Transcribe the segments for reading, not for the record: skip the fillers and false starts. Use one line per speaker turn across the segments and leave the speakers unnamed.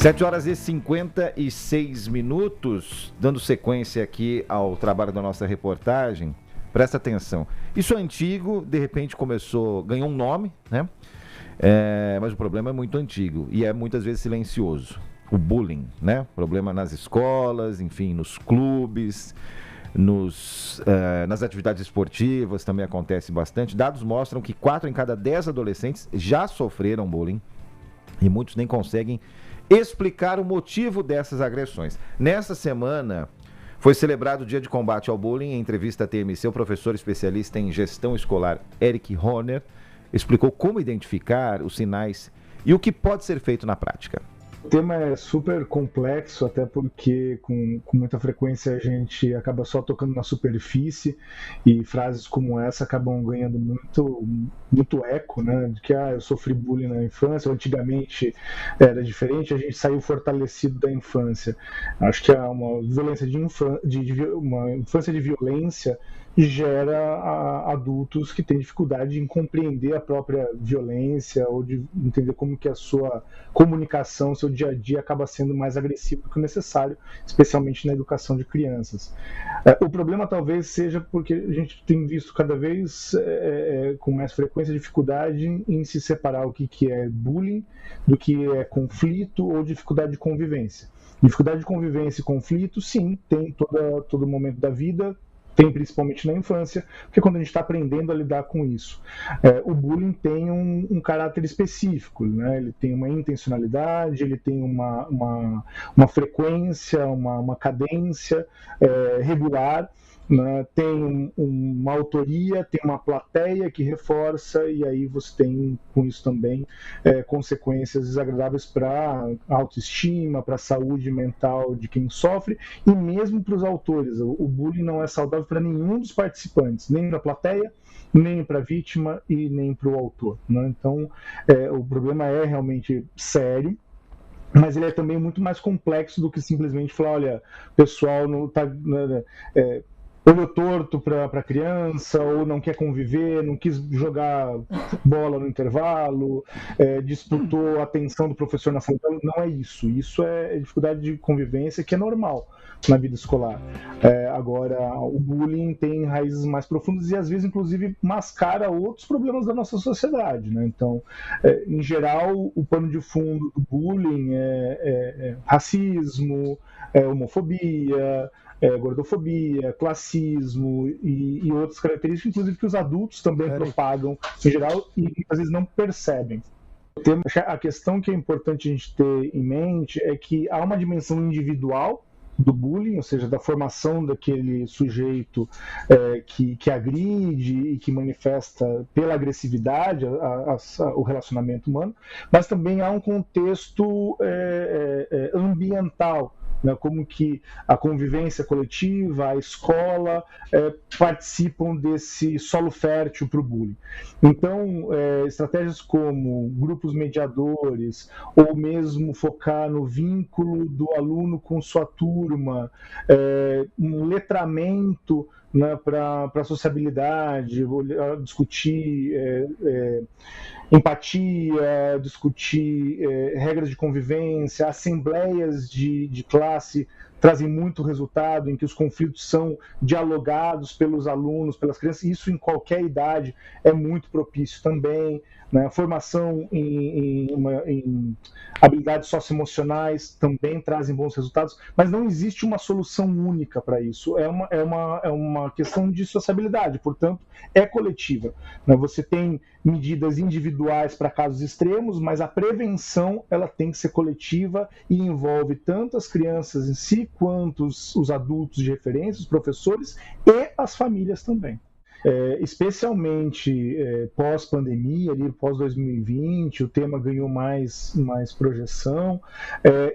7h56, dando sequência aqui ao trabalho da nossa reportagem. Presta atenção. Isso é antigo, de repente ganhou um nome, né? Mas o problema é muito antigo e é muitas vezes silencioso. O bullying, né? Problema nas escolas, enfim, nos clubes, nas atividades esportivas também acontece bastante. Dados mostram que 4 em cada 10 adolescentes já sofreram bullying e muitos nem conseguem explicar o motivo dessas agressões. Nessa semana foi celebrado o Dia de Combate ao Bullying. Em entrevista à TMC, o professor especialista em gestão escolar Eric Horner explicou como identificar os sinais e o que pode ser feito na prática.
O tema é super complexo, até porque com muita frequência a gente acaba só tocando na superfície e frases como essa acabam ganhando muito eco, né? De que eu sofri bullying na infância, antigamente era diferente, a gente saiu fortalecido da infância. Acho que uma violência uma infância de violência gera adultos que têm dificuldade em compreender a própria violência ou de entender como que a sua comunicação, seu dia a dia acaba sendo mais agressivo do que o necessário, especialmente na educação de crianças. O problema talvez seja porque a gente tem visto cada vez com mais frequência dificuldade em se separar o que é bullying do que é conflito ou dificuldade de convivência. Dificuldade de convivência e conflito, sim, tem todo momento da vida, tem principalmente na infância, porque quando a gente está aprendendo a lidar com isso. O bullying tem um caráter específico, né? Ele tem uma intencionalidade, ele tem uma frequência, uma cadência regular, né? Tem uma autoria, tem uma plateia que reforça, e aí você tem com isso também consequências desagradáveis para a autoestima, para a saúde mental de quem sofre e mesmo para os autores. O bullying não é saudável para nenhum dos participantes, nem para a plateia, nem para a vítima e nem para o autor, né? Então o problema é realmente sério, mas ele é também muito mais complexo do que simplesmente falar, olha, o pessoal não está olhou torto para a criança, ou não quer conviver, não quis jogar bola no intervalo, disputou a atenção do professor na sala. Não é isso. Isso é dificuldade de convivência que é normal na vida escolar. Agora, o bullying tem raízes mais profundas e às vezes, inclusive, mascara outros problemas da nossa sociedade, né? Então, em geral, o pano de fundo do bullying é racismo, homofobia, gordofobia, classismo e outras características, inclusive que os adultos também propagam em geral e às vezes não percebem. A questão que é importante a gente ter em mente é que há uma dimensão individual do bullying, ou seja, da formação daquele sujeito que agride e que manifesta pela agressividade o relacionamento humano, mas também há um contexto ambiental, né, como que a convivência coletiva, a escola participam desse solo fértil para o bullying. Então, estratégias como grupos mediadores, ou mesmo focar no vínculo do aluno com sua turma, um letramento, né, para a sociabilidade, discutir empatia, discutir regras de convivência, assembleias de classe trazem muito resultado, em que os conflitos são dialogados pelos alunos, pelas crianças, isso em qualquer idade é muito propício também, né? Formação em habilidades socioemocionais também trazem bons resultados, mas não existe uma solução única para isso, é uma questão de sociabilidade, portanto, é coletiva, né? Você tem medidas individuais para casos extremos, mas a prevenção ela tem que ser coletiva e envolve tanto as crianças em si, quanto os adultos de referência, os professores e as famílias também. Especialmente pós-pandemia, pós-2020, o tema ganhou mais projeção,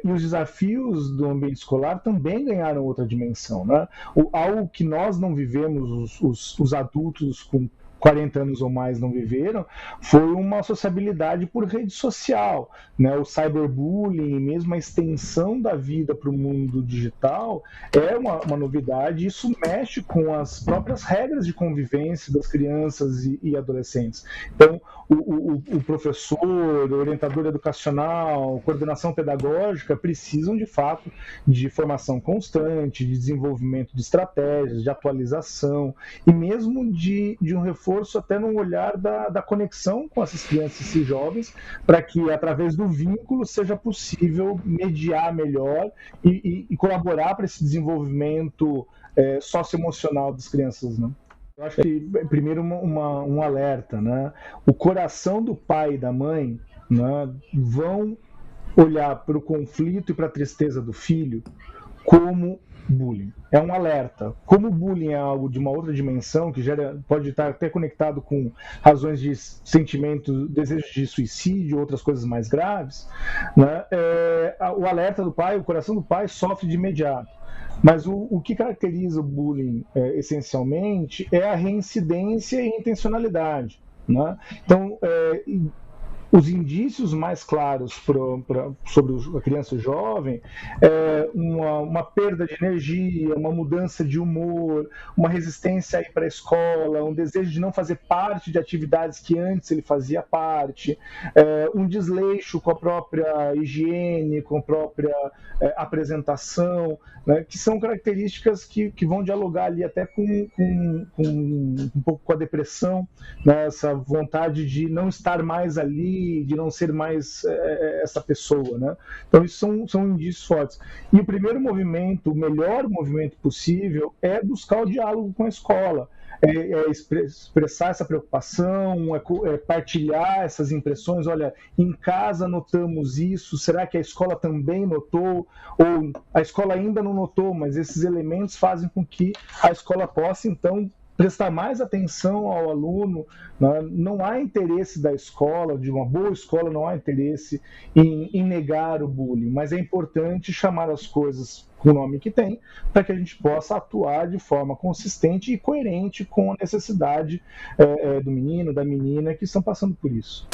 e os desafios do ambiente escolar também ganharam outra dimensão, né? Algo que nós não vivemos, os adultos com 40 anos ou mais não viveram, foi uma sociabilidade por rede social, né? O cyberbullying, mesmo a extensão da vida para o mundo digital, é uma novidade. Isso mexe com as próprias regras de convivência das crianças e adolescentes. Então, o professor, o orientador educacional, coordenação pedagógica precisam, de fato, de formação constante, de desenvolvimento de estratégias, de atualização e mesmo de um reforço até no olhar da conexão com essas crianças e jovens, para que, através do vínculo, seja possível mediar melhor e colaborar para esse desenvolvimento socioemocional das crianças, né? Eu acho que, primeiro, um alerta, né? O coração do pai e da mãe, né, vão olhar para o conflito e para a tristeza do filho como bullying. É um alerta. Como o bullying é algo de uma outra dimensão, que pode estar até conectado com razões de sentimento, desejo de suicídio, outras coisas mais graves, né? O alerta do pai, o coração do pai sofre de imediato. Mas o que caracteriza o bullying, essencialmente, é a reincidência e intencionalidade, né? Então, os indícios mais claros sobre a criança e o jovem é uma perda de energia, uma mudança de humor, uma resistência a ir para a escola, um desejo de não fazer parte de atividades que antes ele fazia parte, um desleixo com a própria higiene, com a própria apresentação, né, que são características que vão dialogar ali até com um pouco com a depressão, né, essa vontade de não estar mais ali, de não ser mais essa pessoa, né? Então isso são indícios fortes. E o primeiro movimento, o melhor movimento possível, é buscar o diálogo com a escola, expressar essa preocupação, partilhar essas impressões. Olha, em casa notamos isso, será que a escola também notou? Ou a escola ainda não notou, mas esses elementos fazem com que a escola possa, então, prestar mais atenção ao aluno, né? Não há interesse da escola, de uma boa escola, não há interesse em negar o bullying, mas é importante chamar as coisas com o nome que tem, para que a gente possa atuar de forma consistente e coerente com a necessidade do menino, da menina que estão passando por isso.